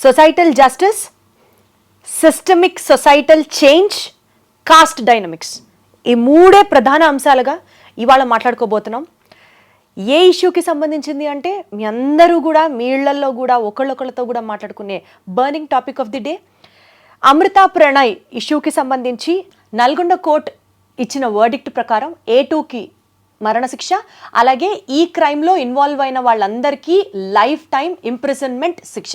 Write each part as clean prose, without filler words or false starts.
Societal justice, systemic societal change, cost dynamics, ఈ మూడే ప్రధాన అంశాలుగా ఇవాళ మాట్లాడుకోబోతున్నాం. ఏ ఇష్యూకి సంబంధించింది అంటే మీ అందరూ కూడా మీ ఇళ్లలో కూడా ఒకళ్ళొకళ్ళతో కూడా మాట్లాడుకునే burning topic of the day, Amrita Pranay ఇష్యూకి సంబంధించి నల్గొండ కోర్ట్ ఇచ్చిన వర్డిక్ట్ ప్రకారం A2కి మరణశిక్ష, అలాగే ఈ క్రైమ్లో ఇన్వాల్వ్ అయిన వాళ్ళందరికీ లైఫ్ టైం ఇంప్రిజన్మెంట్ శిక్ష.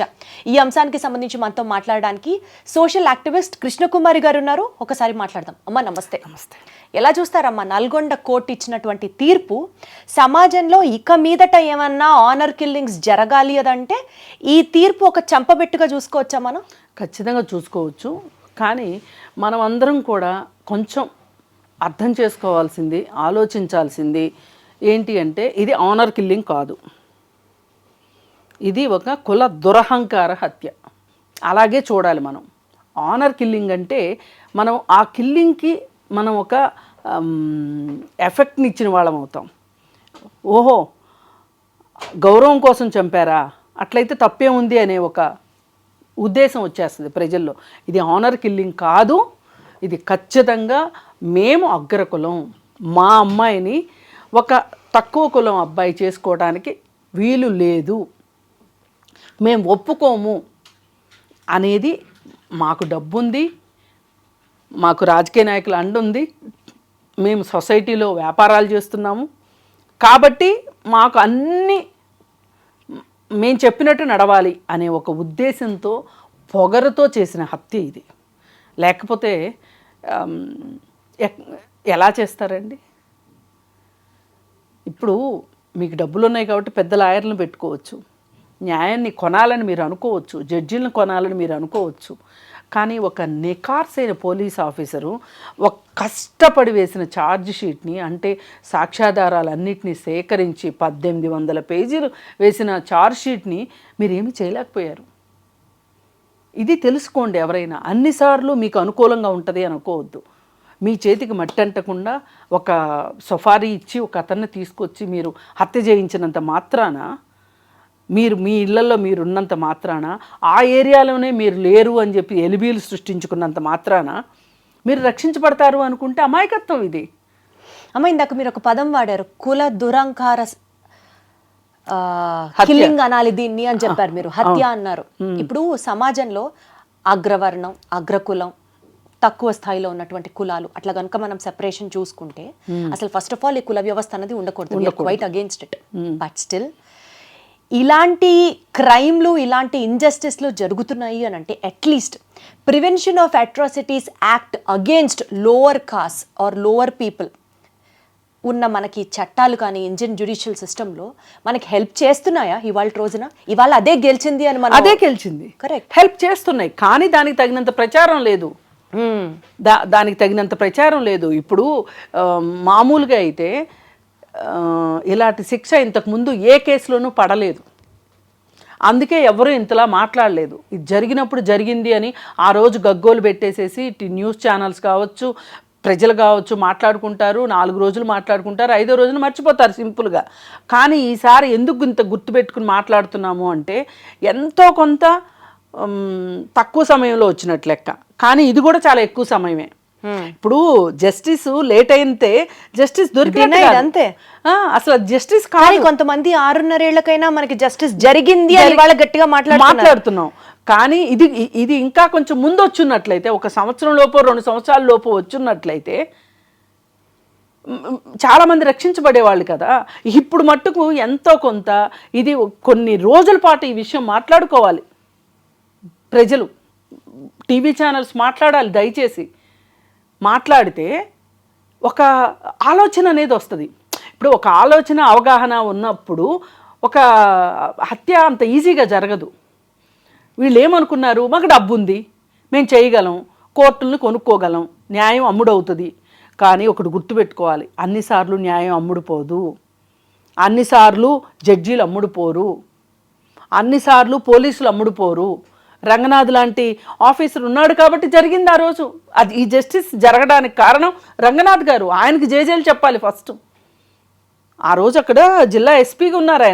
ఈ అంశానికి సంబంధించి మనతో మాట్లాడడానికి సోషల్ యాక్టివిస్ట్ కృష్ణకుమారి గారు ఉన్నారు. ఒకసారి మాట్లాడదాం. అమ్మ నమస్తే. నమస్తే. ఎలా చూస్తారమ్మా నల్గొండ కోర్టు ఇచ్చినటువంటి తీర్పు? సమాజంలో ఇక మీదట ఏమన్నా ఆనర్ కిల్లింగ్స్ జరగాలి అదంటే ఈ తీర్పు ఒక చంపబెట్టుగా చూసుకోవచ్చా మనం? ఖచ్చితంగా చూసుకోవచ్చు. కానీ మనం అందరం కూడా కొంచెం అర్థం చేసుకోవాల్సింది, ఆలోచించాల్సింది ఏంటి అంటే ఇది ఆనర్ కిల్లింగ్ కాదు, ఇది ఒక కుల దురహంకార హత్య. అలాగే చూడాలి మనం. ఆనర్ కిల్లింగ్ అంటే మనం ఆ కిల్లింగ్కి మనం ఒక ఎఫెక్ట్ని ఇచ్చిన వాళ్ళం అవుతాం. ఓహో గౌరవం కోసం చంపారా, అట్లయితే తప్పే ఉంది అనే ఒక ఉద్దేశం వచ్చేస్తుంది ప్రజల్లో. ఇది ఆనర్ కిల్లింగ్ కాదు, ఇది ఖచ్చితంగా మేము అగ్రకులం, మా అమ్మాయిని ఒక తక్కువ కులం అబ్బాయి చేసుకోవడానికి వీలు లేదు, మేము ఒప్పుకోము అనేది. మాకు డబ్బు ఉంది, మాకు రాజకీయ నాయకుల అండ ఉంది, మేము సొసైటీలో వ్యాపారాలు చేస్తున్నాము కాబట్టి మాకు అన్నీ మేము చెప్పినట్టు నడవాలి అనే ఒక ఉద్దేశంతో పొగరుతో చేసిన హత్య ఇది. లేకపోతే ఎలా చేస్తారండి? ఇప్పుడు మీకు డబ్బులు ఉన్నాయి కాబట్టి పెద్ద లాయర్లను పెట్టుకోవచ్చు, న్యాయాన్ని కొనాలని మీరు అనుకోవచ్చు, జడ్జీలను కొనాలని మీరు అనుకోవచ్చు. కానీ ఒక నికార్సైన పోలీస్ ఆఫీసరు ఒక కష్టపడి వేసిన ఛార్జ్ షీట్ని, అంటే సాక్ష్యాధారాలన్నింటినీ సేకరించి 1800 పేజీలు వేసిన ఛార్జ్ షీట్ని మీరేమీ చేయలేకపోయారు. ఇది తెలుసుకోండి ఎవరైనా. అన్నిసార్లు మీకు అనుకూలంగా ఉంటుంది అనుకోవద్దు. మీ చేతికి మట్టి అంటకుండా ఒక సఫారీ ఇచ్చి ఒక అతన్ని తీసుకొచ్చి మీరు హత్య చేయించినంత మాత్రాన, మీరు మీ ఇళ్లలో మీరు ఉన్నంత మాత్రాన, ఆ ఏరియాలోనే మీరు లేరు అని చెప్పి ఎలిబీలు సృష్టించుకున్నంత మాత్రాన మీరు రక్షించబడతారు అనుకుంటే అమాయకత్వం ఇది. అమ్మ ఇందాక మీరు ఒక పదం వాడారు, కుల దురంకార కిల్లింగ్ అనాలి దీన్ని అని చెప్పారు మీరు, హత్య అన్నారు. ఇప్పుడు సమాజంలో అగ్రవర్ణం, అగ్రకులం, తక్కువ స్థాయిలో ఉన్నటువంటి కులాలు అట్లా కనుక మనం సెపరేషన్ చూసుకుంటే అసలు ఫస్ట్ ఆఫ్ ఆల్ ఈ కుల వ్యవస్థ అనేది ఉండకూడదు. Quite against it. But still ఇలాంటి క్రైమ్లు, ఇలాంటి ఇంజస్టిస్లు జరుగుతున్నాయి అని అంటే at least prevention of atrocities act against lower caste or lower people ఉన్న మనకి చట్టాలు కానీ ఇండియన్ జ్యుడిషియల్ సిస్టంలో మనకి హెల్ప్ చేస్తున్నాయా ఇవాళ రోజున? ఇవాళ అదే గెలిచింది అని మనం, అదే గెలిచింది, కరెక్ట్, హెల్ప్ చేస్తున్నాయి. కానీ దానికి తగినంత ప్రచారం లేదు. దానికి తగినంత ప్రచారం లేదు. ఇప్పుడు మామూలుగా అయితే ఇలాంటి శిక్ష ఇంతకుముందు ఏ కేసులోనూ పడలేదు, అందుకే ఎవరు ఇంతలా మాట్లాడలేదు. ఇది జరిగినప్పుడు జరిగింది అని ఆ రోజు గగ్గోలు పెట్టేసేసి న్యూస్ ఛానల్స్ కావచ్చు, ప్రజలు కావచ్చు మాట్లాడుకుంటారు, 4 రోజులు మాట్లాడుకుంటారు, 5వ రోజున మర్చిపోతారు సింపుల్గా. కానీ ఈసారి ఎందుకు ఇంత గుర్తుపెట్టుకుని మాట్లాడుతున్నాము అంటే ఎంతో కొంత తక్కువ సమయంలో వచ్చినట్లు లెక్క, కానీ ఇది కూడా చాలా ఎక్కువ సమయమే. ఇప్పుడు జస్టిస్ లేట్ అయితే జస్టిస్ దొరికింది అంతే. అసలు జస్టిస్ కానీ కొంతమంది 6.5 ఏళ్లకైనా మనకి జస్టిస్ జరిగింది అని వాళ్ళ గట్టిగా మాట్లాడుతున్నాం. కానీ ఇది ఇంకా కొంచెం ముందు వచ్చున్నట్లయితే, 1 సంవత్సరం లోపు 2 సంవత్సరాల లోపు వచ్చున్నట్లయితే చాలామంది రక్షించబడేవాళ్ళు కదా. ఇప్పుడు మట్టుకు ఎంతో కొంత ఇది కొన్ని రోజుల పాటు ఈ విషయం మాట్లాడుకోవాలి ప్రజలు, టీవీ ఛానల్స్ మాట్లాడాలి. దయచేసి మాట్లాడితే ఒక ఆలోచన అనేది వస్తుంది. ఇప్పుడు ఒక ఆలోచన, అవగాహన ఉన్నప్పుడు ఒక హత్య అంత ఈజీగా జరగదు. వీళ్ళు ఏమనుకున్నారు, మాకు డబ్బు ఉంది, మేము చేయగలం, కోర్టులను కొనుక్కోగలం, న్యాయం అమ్ముడవుతుంది. కానీ ఒకటి గుర్తుపెట్టుకోవాలి, అన్నిసార్లు న్యాయం అమ్ముడుపోదు, అన్నిసార్లు జడ్జీలు అమ్ముడుపోరు, అన్నిసార్లు పోలీసులు అమ్ముడుపోరు. రంగనాథ్ లాంటి ఆఫీసర్ ఉన్నాడు కాబట్టి జరిగింది ఆ రోజు. అది ఈ జస్టిస్ జరగడానికి కారణం రంగనాథ్ గారు. ఆయనకి జేజేలు చెప్పాలి ఫస్ట్. ఆ రోజు అక్కడ జిల్లా ఎస్పీగా ఉన్నారు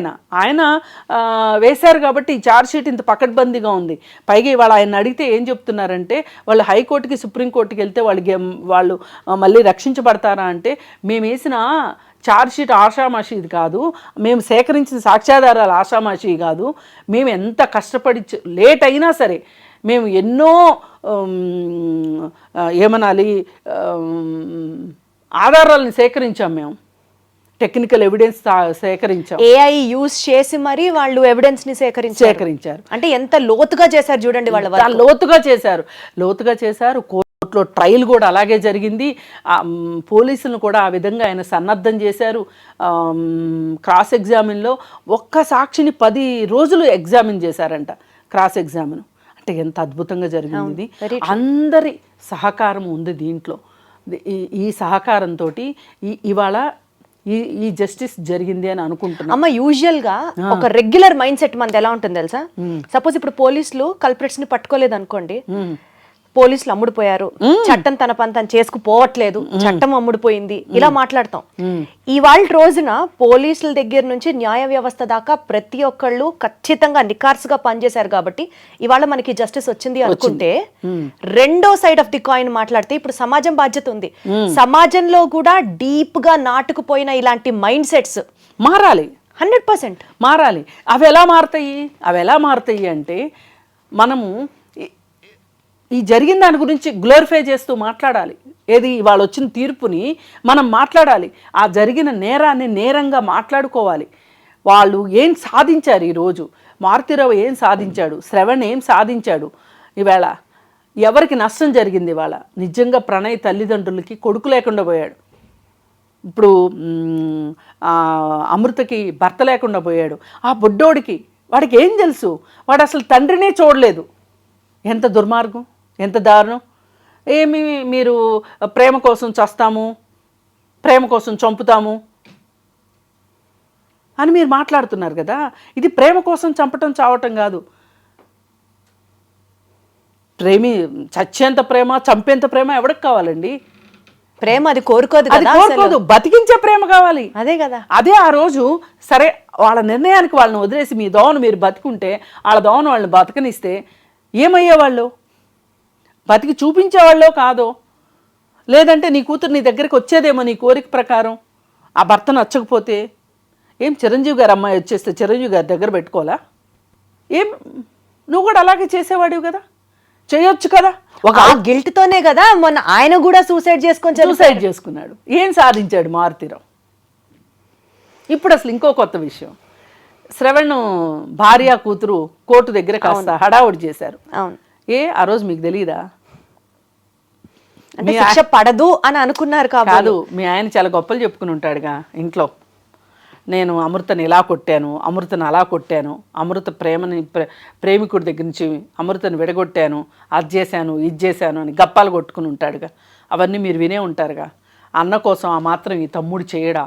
ఆయన వేశారు కాబట్టి ఈ ఛార్జ్షీట్ ఇంత పకడ్బందీగా ఉంది. పైగా ఇవాళ ఆయన అడిగితే ఏం చెప్తున్నారంటే వాళ్ళు హైకోర్టుకి సుప్రీంకోర్టుకి వెళ్తే వాళ్ళు మళ్ళీ రక్షించబడతారా అంటే, మేము వేసిన ఛార్జ్షీట్ ఆషామాషిది కాదు, మేము సేకరించిన సాక్ష్యాధారాలు ఆషామాషి కాదు, మేము ఎంత కష్టపడి లేట్ అయినా సరే మేము ఎన్నో ఏమనాలి ఆధారాలను సేకరించాం, మేము టెక్నికల్ ఎవిడెన్స్ సేకరించాం, ఏఐ యూజ్ చేసి మరి వాళ్ళు ఎవిడెన్స్ ని సేకరించారు. అంటే ఎంత లోతుగా చేశారు చూడండి, వాళ్ళు లోతుగా చేశారు. కోర్టులో ట్రయల్ కూడా అలాగే జరిగింది. పోలీసులను కూడా ఆ విధంగా ఆయన సన్నద్ధం చేశారు. క్రాస్ ఎగ్జామిన్లో ఒక్క సాక్షిని 10 రోజులు ఎగ్జామిన్ చేశారంట, క్రాస్ ఎగ్జామిన్. అంటే ఎంత అద్భుతంగా జరిగింది. అందరి సహకారం ఉంది దీంట్లో. ఈ సహకారంతో ఇవాళ ఈ జస్టిస్ జరిగింది అని అనుకుంటున్నాం. అమ్మ, యూజువల్ గా ఒక రెగ్యులర్ మైండ్ సెట్ మనది ఎలా ఉంటుంది తెలుసా? సపోజ్ ఇప్పుడు పోలీసులు కల్ప్రిట్స్ ని పట్టుకోలేదు అనుకోండి, పోలీసులు అమ్ముడుపోయారు, చట్టం తన పని తను చేసుకుపోవట్లేదు, చట్టం అమ్ముడుపోయింది, ఇలా మాట్లాడతాం. ఇవాళ రోజున పోలీసుల దగ్గర నుంచి న్యాయ వ్యవస్థ దాకా ప్రతి ఒక్కళ్ళు ఖచ్చితంగా నికార్సుగా పనిచేశారు కాబట్టి ఇవాళ మనకి జస్టిస్ వచ్చింది అనుకుంటే, రెండో సైడ్ ఆఫ్ ది కాయిన్ మాట్లాడితే ఇప్పుడు సమాజం బాధ్యత ఉంది. సమాజంలో కూడా డీప్ గా నాటుకుపోయిన ఇలాంటి మైండ్ సెట్స్ మారాలి, 100% మారాలి. అవి ఎలా మారుతాయి అంటే, మనము ఈ జరిగిన దాని గురించి గ్లోరిఫై చేస్తూ మాట్లాడాలి. ఏది ఇవాళ వచ్చిన తీర్పుని మనం మాట్లాడాలి, ఆ జరిగిన నేరాన్ని నేరంగా మాట్లాడుకోవాలి. వాళ్ళు ఏం సాధించారు ఈరోజు, మారుతీరావు ఏం సాధించాడు, శ్రవణ్ ఏం సాధించాడు, ఇవాళ ఎవరికి నష్టం జరిగింది. ఇవాళ నిజంగా ప్రణయ్ తల్లిదండ్రులకి కొడుకు లేకుండా పోయాడు, ఇప్పుడు అమృతకి భర్త లేకుండా పోయాడు. ఆ బుడ్డోడికి వాడికి ఏం తెలుసు, వాడు అసలు తండ్రినే చూడలేదు. ఎంత దుర్మార్గం, ఎంత దారుణం. ఏమి మీరు ప్రేమ కోసం చస్తాము, ప్రేమ కోసం చంపుతాము అని మీరు మాట్లాడుతున్నారు కదా. ఇది ప్రేమ కోసం చంపటం చావటం కాదు. చచ్చేంత ప్రేమ, చంపేంత ప్రేమ ఎవరికి కావాలండి? ప్రేమ అది కోరుకోదు, బతికించే ప్రేమ కావాలి. అదే కదా. అదే ఆ రోజు సరే వాళ్ళ నిర్ణయానికి వాళ్ళని వదిలేసి మీ దోవను మీరు బతికుంటే, వాళ్ళ దోవను వాళ్ళని బతకనిస్తే ఏమయ్యేవాళ్ళు? బతికి చూపించేవాళ్ళో కాదో, లేదంటే నీ కూతురు నీ దగ్గరికి వచ్చేదేమో నీ కోరిక ప్రకారం. ఆ భర్త నచ్చకపోతే ఏం చిరంజీవి గారు అమ్మాయి వచ్చేస్తే చిరంజీవి గారి దగ్గర పెట్టుకోవాలా? ఏం నువ్వు కూడా అలాగే చేసేవాడివి కదా, చేయొచ్చు కదా. ఒక గిల్ట్తోనే కదా మొన్న ఆయన కూడా సూసైడ్ చేసుకున్నాడు. ఏం సాధించాడు మారుతీరావు? ఇప్పుడు అసలు ఇంకో కొత్త విషయం, శ్రవణ్ భార్య కూతురు కోర్టు దగ్గర కాస్త హడావుడి చేశారు. అవును. ఆ రోజు మీకు తెలీదా? అంటే శిక్ష పడదు అని అనుకున్నారు కాదు, మీ ఆయన చాలా గొప్పలు చెప్పుకుని ఉంటాడుగా ఇంట్లో. నేను అమృతని ఇలా కొట్టాను, అమృతను అలా కొట్టాను, అమృత ప్రేమికుడి దగ్గర నుంచి అమృతను విడగొట్టాను, అది చేశాను ఇది చేశాను అని గప్పాలు కొట్టుకుని ఉంటాడుగా. అవన్నీ మీరు వినే ఉంటారుగా. అన్న కోసం ఆ మాత్రం ఈ తమ్ముడు చేయడా,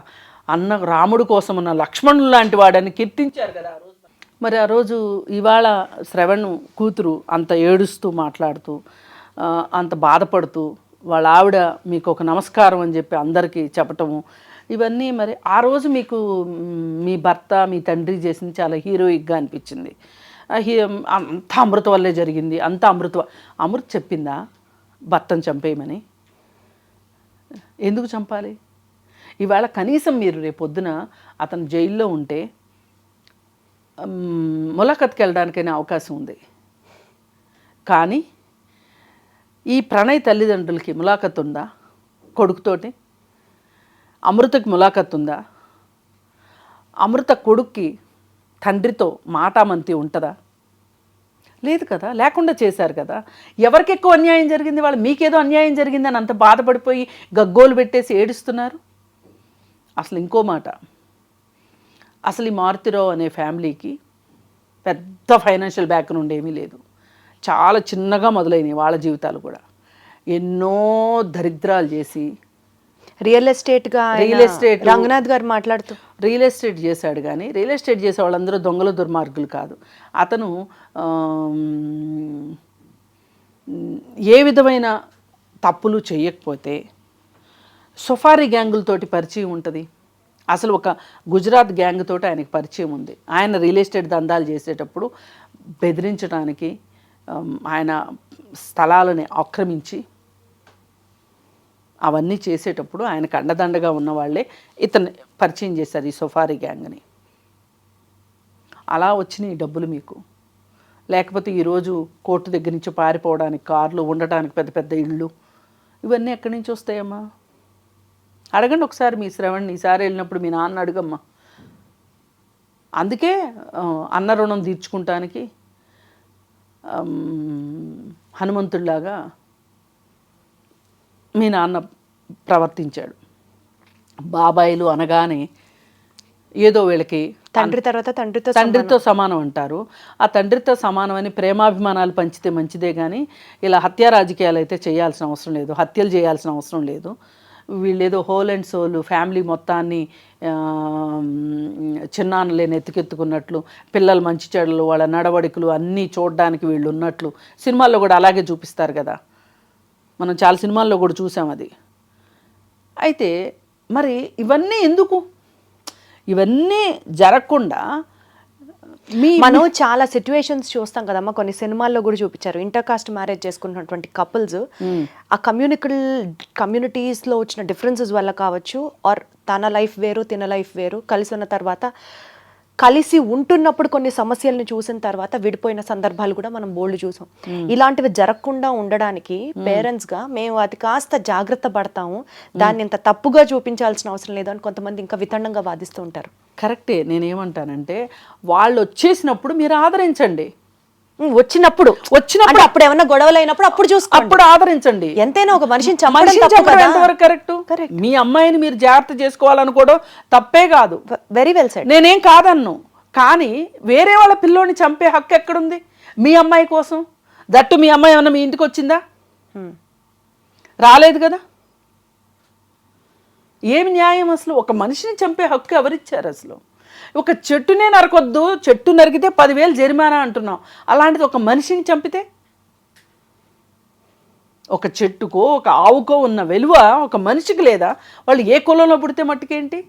అన్న రాముడు కోసం ఉన్న లక్ష్మణుడు లాంటి వాడని కీర్తించారు కదా ఆ రోజు. మరి ఆ రోజు ఇవాళ శ్రవణ్ కూతురు అంత ఏడుస్తూ మాట్లాడుతూ, అంత బాధపడుతూ, వాళ్ళ ఆవిడ మీకు ఒక నమస్కారం అని చెప్పి అందరికీ చెప్పటము, ఇవన్నీ మరి ఆ రోజు మీకు మీ భర్త మీ తండ్రి చేసింది చాలా హీరోయిక్గా అనిపించింది. అంత అమృత వల్లే జరిగింది, అంత అమృత చెప్పిందా భర్తను చంపేయమని? ఎందుకు చంపాలి? ఇవాళ కనీసం మీరు రేపొద్దున అతను జైల్లో ఉంటే ములాఖత్కి వెళ్ళడానికైనా అవకాశం ఉంది. కానీ ఈ ప్రణయ్ తల్లిదండ్రులకి ములాఖత్ ఉందా? కొడుకుతోటి అమృతకి ములాఖత్ ఉందా? అమృత కొడుక్కి తండ్రితో మాటామంతి ఉంటుందా? లేదు కదా, లేకుండా చేశారు కదా. ఎవరికి ఎక్కువ అన్యాయం జరిగింది? వాళ్ళు మీకేదో అన్యాయం జరిగిందని అంత బాధపడిపోయి గగ్గోలు పెట్టేసి ఏడుస్తున్నారు. అసలు ఇంకో మాట, అసలు ఈ మారుతీరావు అనే ఫ్యామిలీకి పెద్ద ఫైనాన్షియల్ బ్యాక్గ్రౌండ్ ఏమీ లేదు. చాలా చిన్నగా మొదలైనవి వాళ్ళ జీవితాలు కూడా. ఎన్నో దరిద్రాలు చేసి రియల్ ఎస్టేట్ రంగనాథ్ గారు మాట్లాడుతూ రియల్ ఎస్టేట్ చేశాడు. కానీ రియల్ ఎస్టేట్ చేసే వాళ్ళందరూ దొంగల దుర్మార్గులు కాదు. అతను ఏ విధమైన తప్పులు చేయకపోతే సఫారీ గ్యాంగులతోటి పరిచయం ఉంటుంది. అసలు ఒక గుజరాత్ గ్యాంగ్ తోటి ఆయనకి పరిచయం ఉంది. ఆయన రియల్ ఎస్టేట్ దందాలు చేసేటప్పుడు బెదిరించడానికి ఆయన స్థలాలని ఆక్రమించి అవన్నీ చేసేటప్పుడు ఆయనకు అండదండగా ఉన్న వాళ్ళే ఇతను పరిచయం చేశారు ఈ సఫారీ గ్యాంగ్ని. అలా వచ్చిన ఈ డబ్బులు మీకు, లేకపోతే ఈరోజు కోర్టు దగ్గర నుంచి పారిపోవడానికి కార్లు, ఉండటానికి పెద్ద పెద్ద ఇళ్ళు, ఇవన్నీ ఎక్కడి నుంచి వస్తాయమ్మా? అడగండి ఒకసారి మీ శ్రవణ్ని. ఈసారి వెళ్ళినప్పుడు మీ నాన్న అడుగమ్మా. అందుకే అన్న రుణం తీర్చుకుంటానికి హనుమంతుడిలాగా మీ నాన్న ప్రవర్తించాడు. బాబాయిలు అనగానే ఏదో వీళ్ళకి తండ్రి తర్వాత తండ్రితో సమానం అంటారు. ఆ తండ్రితో సమానం అని ప్రేమాభిమానాలు పంచితే మంచిదే కానీ ఇలా హత్యా రాజకీయాలు అయితే చేయాల్సిన అవసరం లేదు, హత్యలు చేయాల్సిన అవసరం లేదు. వీళ్ళేదో హోల్ అండ్ సోల్ ఫ్యామిలీ మొత్తాన్ని చిన్నాన్నలేని ఎత్తుకెత్తుకున్నట్లు, పిల్లలు మంచి చెడులు, వాళ్ళ నడవడికలు అన్నీ చూడడానికి వీళ్ళు ఉన్నట్లు సినిమాల్లో కూడా అలాగే చూపిస్తారు కదా. మనం చాలా సినిమాల్లో కూడా చూసాం అది. అయితే మరి ఇవన్నీ ఎందుకు? ఇవన్నీ జరగకుండా మనం చాలా సిచ్యువేషన్స్ చూస్తాం కదమ్మా, కొన్ని సినిమాల్లో కూడా చూపించారు. ఇంటర్ కాస్ట్ మ్యారేజ్ చేసుకున్నటువంటి కపుల్స్ ఆ కమ్యూనిటీస్లో వచ్చిన డిఫరెన్సెస్ వల్ల కావచ్చు, ఆర్ తన లైఫ్ వేరు తిన లైఫ్ వేరు, కలిసి ఉన్న తర్వాత కలిసి ఉంటున్నప్పుడు కొన్ని సమస్యలను చూసిన తర్వాత విడిపోయిన సందర్భాలు కూడా మనం బోల్డ్ చూసాం. ఇలాంటివి జరగకుండా ఉండడానికి పేరెంట్స్ గా మేము అది కాస్త జాగ్రత్త పడతాము, దాన్ని ఇంత తప్పుగా చూపించాల్సిన అవసరం లేదు అని కొంతమంది ఇంకా వితండంగా వాదిస్తూ ఉంటారు. కరెక్టే. నేనేమంటానంటే వాళ్ళు వచ్చేసినప్పుడు మీరు ఆదరించండి. వచ్చినప్పుడు అప్పుడు ఏమన్నా గొడవలు అయినప్పుడు అప్పుడు చూసుకోండి, అప్పుడు ఆదరించండి. ఎంతైనా ఒక మనిషిని చంపడం ఎంతవరకు కరెక్ట్? మీ అమ్మాయిని మీరు జాగ్రత్త చేసుకోవాలనుకోవడం తప్పే కాదు. Very well said. నేనేం కాదన్ను, కానీ వేరే వాళ్ళ పిల్లోని చంపే హక్కు ఎక్కడుంది మీ అమ్మాయి కోసం? దట్టు మీ అమ్మాయి ఏమన్నా మీ ఇంటికి వచ్చిందా? రాలేదు కదా. ఏమి న్యాయం అసలు? ఒక మనిషిని చంపే హక్కు ఎవరిచ్చారు అసలు? ఒక చెట్టునే నరకొద్దు, చెట్టు నరికితే 10,000 జరిమానా అంటున్నాం. అలాంటిది ఒక మనిషిని చంపితే? ఒక చెట్టుకో ఒక ఆవుకో ఉన్న విలువ ఒక మనిషికి లేదా? వాళ్ళు ఏ కులంలో పుడితే మట్టుకేంటి?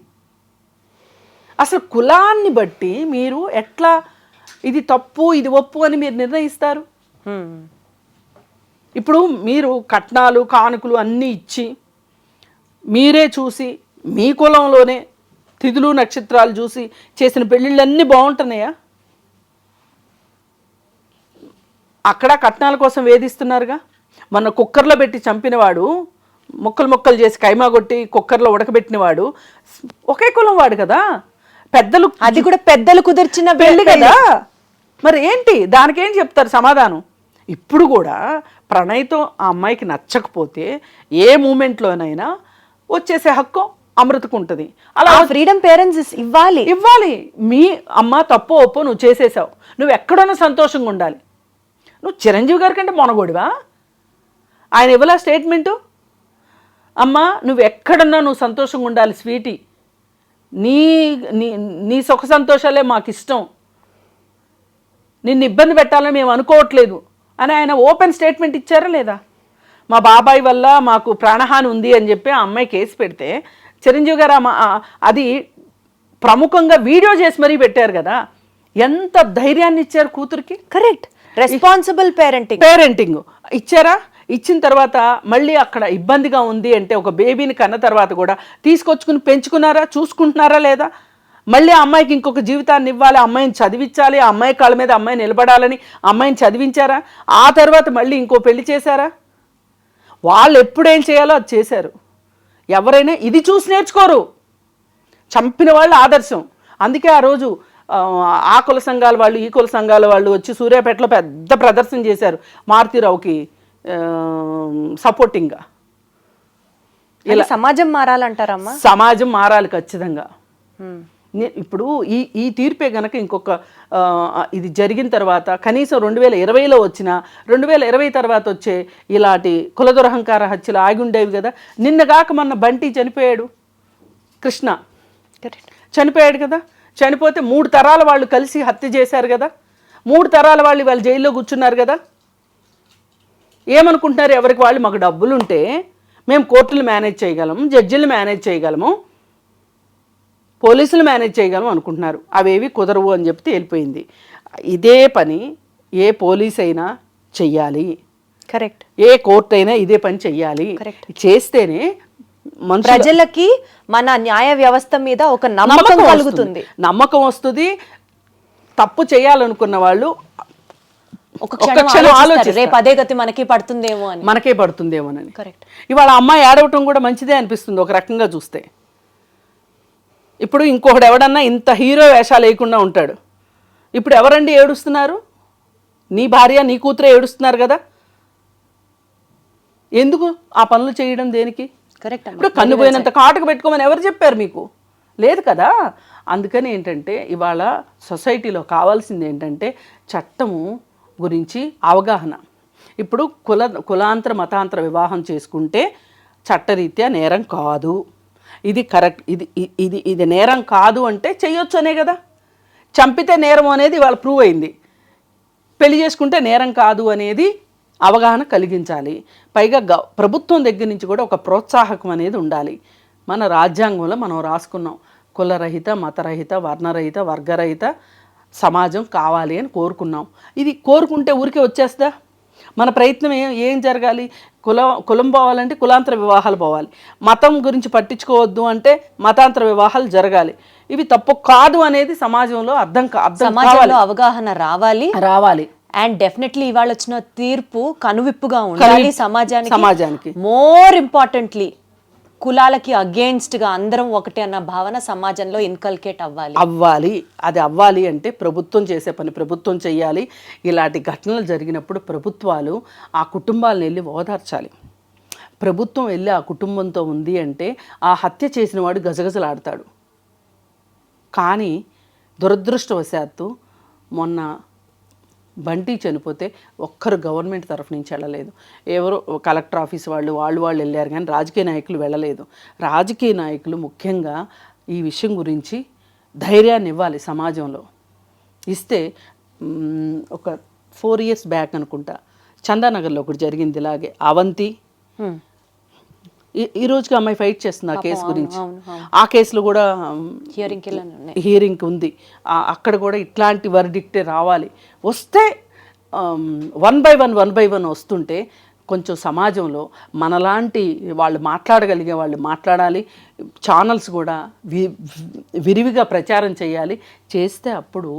అసలు కులాన్ని బట్టి మీరు ఎట్లా ఇది తప్పు ఇది ఒప్పు అని మీరు నిర్ణయిస్తారు? ఇప్పుడు మీరు కట్నాలు కానుకలు అన్నీ ఇచ్చి మీరే చూసి మీ కులంలోనే తిథులు నక్షత్రాలు చూసి చేసిన పెళ్ళిళ్ళన్నీ బాగుంటున్నాయా? అక్కడ కట్నాల కోసం వేధిస్తున్నారుగా. మొన్న కుక్కర్లో పెట్టి చంపినవాడు, ముక్కలు చేసి కైమా కొట్టి కుక్కర్లో ఉడకబెట్టినవాడు ఒకే కులం వాడు కదా. పెద్దలు, అది కూడా పెద్దలు కుదిర్చిన పెళ్ళి కదా. మరి ఏంటి దానికేం చెప్తారు సమాధానం? ఇప్పుడు కూడా ప్రణయ్తో ఆ అమ్మాయికి నచ్చకపోతే ఏ మూమెంట్లోనైనా వచ్చేసే హక్కు అమృతకు ఉంటుంది. అలా ఫ్రీడమ్ పేరెంట్స్ ఇవ్వాలి. మీ అమ్మ తప్పు ఒప్పు నువ్వు చేసేసావు, నువ్వు ఎక్కడన్నా సంతోషంగా ఉండాలి. నువ్వు చిరంజీవి గారి కంటే మొనగోడివా? ఆయన ఇవ్వలా స్టేట్మెంటు? అమ్మ నువ్వు ఎక్కడన్నా నువ్వు సంతోషంగా ఉండాలి స్వీటీ, నీ నీ సుఖ సంతోషాలే మాకు ఇష్టం, నిన్ను ఇబ్బంది పెట్టాలని మేము అనుకోవట్లేదు అని ఆయన ఓపెన్ స్టేట్మెంట్ ఇచ్చారా లేదా? మా బాబాయ్ వల్ల మాకు ప్రాణహాని ఉంది అని చెప్పి ఆ అమ్మాయి కేసు పెడితే చిరంజీవి గారు అది ప్రముఖంగా వీడియో చేసి మరీ పెట్టారు కదా. ఎంత ధైర్యాన్ని ఇచ్చారు కూతురికి. కరెక్ట్. రెస్పాన్సిబుల్ పేరెంటింగ్ ఇచ్చారా? ఇచ్చిన తర్వాత మళ్ళీ అక్కడ ఇబ్బందిగా ఉంది అంటే ఒక బేబీని కన్న తర్వాత కూడా తీసుకొచ్చుకుని పెంచుకున్నారా? చూసుకుంటున్నారా లేదా? మళ్ళీ ఆ అమ్మాయికి ఇంకొక జీవితాన్ని ఇవ్వాలి, అమ్మాయిని చదివించాలి, ఆ అమ్మాయి కాళ్ళ మీద అమ్మాయి నిలబడాలని అమ్మాయిని చదివించారా? ఆ తర్వాత మళ్ళీ ఇంకో పెళ్లి చేశారా? వాళ్ళు ఎప్పుడేం చేయాలో అది చేశారు. ఎవరైనా ఇది చూసి నేర్చుకోరు. చంపిన వాళ్ళు ఆదర్శం. అందుకే ఆ రోజు ఆ కుల సంఘాల వాళ్ళు ఈ కుల సంఘాల వాళ్ళు వచ్చి సూర్యాపేటలో పెద్ద ప్రదర్శన చేశారు మారుతీరావుకి సపోర్టింగ్గా. ఇలా సమాజం మారాలంటారమ్మా? సమాజం మారాలి ఖచ్చితంగా. ఇప్పుడు ఈ తీర్పే గనక ఇంకొక ఇది జరిగిన తర్వాత కనీసం 2020లో వచ్చిన 2020 తర్వాత వచ్చే ఇలాంటి కులదురహంకార హత్యలు ఆగి ఉండేవి కదా. నిన్నగాక మొన్న బంటి చనిపోయాడు, కృష్ణ చనిపోయాడు కదా. చనిపోతే 3 తరాల వాళ్ళు కలిసి హత్య చేశారు కదా. 3 తరాల వాళ్ళు వాళ్ళు జైల్లో కూర్చున్నారు కదా. ఏమనుకుంటున్నారు? ఎవరికి వాళ్ళు మాకు డబ్బులు ఉంటే మేము కోర్టులు మేనేజ్ చేయగలము, జడ్జిలు మేనేజ్ చేయగలము, పోలీసులు మేనేజ్ చేయగలం అనుకుంటున్నారు. అవేవి కుదరవు అని చెప్తే వెళ్ళిపోయింది. ఇదే పని ఏ పోలీస్ అయినా చెయ్యాలి, కరెక్ట్. ఏ కోర్టు అయినా ఇదే పని చెయ్యాలి. చేస్తేనే ప్రజలకి మన న్యాయ వ్యవస్థ మీద ఒక నమ్మకం కలుగుతుంది, నమ్మకం వస్తుంది. తప్పు చేయాలనుకున్న వాళ్ళు ఒక క్షణం ఆలోచిస్తారు, రేపు అదే గతి మనకే పడుతుందేమోనని. కరెక్ట్. ఇవాళ అమ్మాయి ఏడవటం కూడా మంచిదే అనిపిస్తుంది ఒక రకంగా చూస్తే. ఇప్పుడు ఇంకొకడు ఎవడన్నా ఇంత హీరో వేషాలు వేయకుండా ఉంటాడు. ఇప్పుడు ఎవరండి ఏడుస్తున్నారు? నీ భార్య నీ కూతురే ఏడుస్తున్నారు కదా. ఎందుకు ఆ పనులు చేయడం దేనికి? కరెక్ట్. ఇప్పుడు కన్ను పోయినంత కాటుకు పెట్టుకోమని ఎవరు చెప్పారు మీకు? లేదు కదా. అందుకని ఏంటంటే ఇవాళ సొసైటీలో కావాల్సింది ఏంటంటే చట్టము గురించి అవగాహన. ఇప్పుడు కులాంతర మతాంతర వివాహం చేసుకుంటే చట్టరీత్యా నేరం కాదు, ఇది కరెక్ట్, ఇది నేరం కాదు అంటే చెయ్యొచ్చు అనే కదా. చంపితే నేరం అనేది ఇవాళ ప్రూవ్ అయింది. పెళ్లి చేసుకుంటే నేరం కాదు అనేది అవగాహన కలిగించాలి. పైగా ప్రభుత్వం దగ్గర నుంచి కూడా ఒక ప్రోత్సాహకం అనేది ఉండాలి. మన రాజ్యాంగంలో మనం రాసుకున్నాం, కులరహిత, మతరహిత, వర్ణరహిత, వర్గరహిత సమాజం కావాలి అని కోరుకున్నాం. ఇది కోరుకుంటే ఊరికే వచ్చేస్తుందా? మన ప్రయత్నం ఏం జరగాలి? కులం పోవాలంటే కులాంతర వివాహాలు పోవాలి, మతం గురించి పట్టించుకోవద్దు అంటే మతాంతర వివాహాలు జరగాలి. ఇవి తప్పు కాదు అనేది సమాజంలో సమాజంలో అవగాహన రావాలి. అండ్ డెఫినెట్లీ ఇవాళ వచ్చిన తీర్పు కనువిప్పుగా ఉండాలి సమాజానికి. మోర్ ఇంపార్టెంట్లీ కులాలకి అగేన్స్ట్ గా అందరం ఒకటే అన్న భావన సమాజంలో ఇన్కల్కేట్ అవ్వాలి. అది అవ్వాలి అంటే ప్రభుత్వం చేసే పని ప్రభుత్వం చెయ్యాలి. ఇలాంటి ఘటనలు జరిగినప్పుడు ప్రభుత్వాలు ఆ కుటుంబాలను వెళ్ళి ఓదార్చాలి. ప్రభుత్వం వెళ్ళి ఆ కుటుంబంతో ఉంది అంటే ఆ హత్య చేసిన వాడు గజగజలాడతాడు. కానీ దురదృష్టవశాత్తు మొన్న బంటి చనిపోతే ఒక్కరు గవర్నమెంట్ తరఫు నుంచి వెళ్ళలేదు. ఎవరో కలెక్టర్ ఆఫీస్ వాళ్ళు వెళ్ళారు, కానీ రాజకీయ నాయకులు వెళ్ళలేదు. రాజకీయ నాయకులు ముఖ్యంగా ఈ విషయం గురించి ధైర్యాన్ని ఇవ్వాలి సమాజంలో. ఇస్తే ఒక 4 years బ్యాక్ అనుకుంటా చందానగర్లో ఒకటి జరిగింది ఇలాగే. అవంతి ఈ రోజుకి అమ్మాయి ఫైట్ చేస్తుంది ఆ కేసు గురించి. ఆ కేసులో కూడా హియరింగ్ ఉంది. అక్కడ కూడా ఇట్లాంటి వర్డిక్టే రావాలి. వస్తే 1 by 1 వస్తుంటే కొంచెం సమాజంలో మనలాంటి వాళ్ళు మాట్లాడగలిగే వాళ్ళు మాట్లాడాలి. ఛానల్స్ కూడా విరివిగా ప్రచారం చేయాలి. చేస్తే అప్పుడు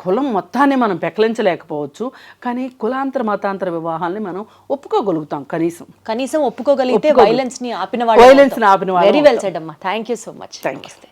కులం మొత్తాన్ని మనం పెకలించలేకపోవచ్చు, కానీ మతాంతర వివాహాన్ని మనం ఒప్పుకోగలుగుతాం. కనీసం ఒప్పుకోగలిగితే వైలెన్స్ ని ఆపిన వాళ్ళు. వెరీ వెల్ సెడ్ అమ్మా. Thank you so much. Thank you.